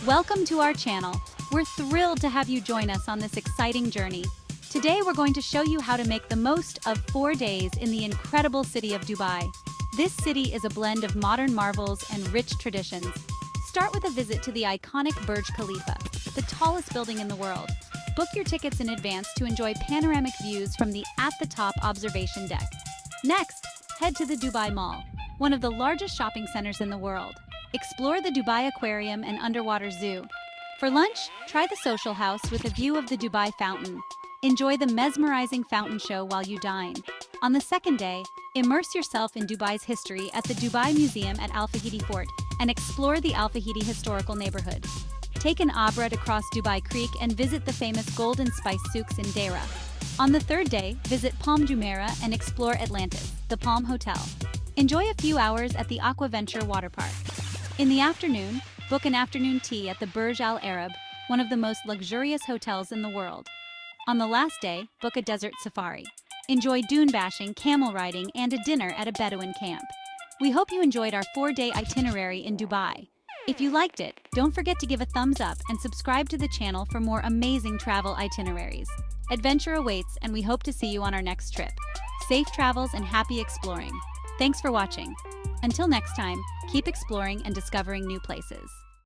Welcome to our channel. We're thrilled to have you join us on this exciting journey. Today we're going to show you how to make the most of 4 days in the incredible city of Dubai. This city is a blend of modern marvels and rich traditions. Start with a visit to the iconic Burj Khalifa, the tallest building in the world. Book your tickets in advance to enjoy panoramic views from the at-the-top observation deck. Next, head to the Dubai Mall, one of the largest shopping centers in the world. Explore the Dubai Aquarium and Underwater Zoo. For lunch, try the social house with a view of the Dubai fountain. Enjoy the mesmerizing fountain show while you dine. On the second day, immerse yourself in Dubai's history at the Dubai Museum at Al Fahidi Fort and explore the Al Fahidi historical neighborhood. Take an abra to cross Dubai Creek and visit the famous Golden Spice Souks in Deira. On the third day, visit Palm Jumeirah and explore Atlantis, the Palm Hotel. Enjoy a few hours at the Aquaventure water park. In the afternoon, book an afternoon tea at the Burj Al Arab, one of the most luxurious hotels in the world. On the last day, book a desert safari. Enjoy dune bashing, camel riding, and a dinner at a Bedouin camp. We hope you enjoyed our 4-day itinerary in Dubai. If you liked it, don't forget to give a thumbs up and subscribe to the channel for more amazing travel itineraries. Adventure awaits, and we hope to see you on our next trip. Safe travels and happy exploring. Thanks for watching. Until next time, keep exploring and discovering new places.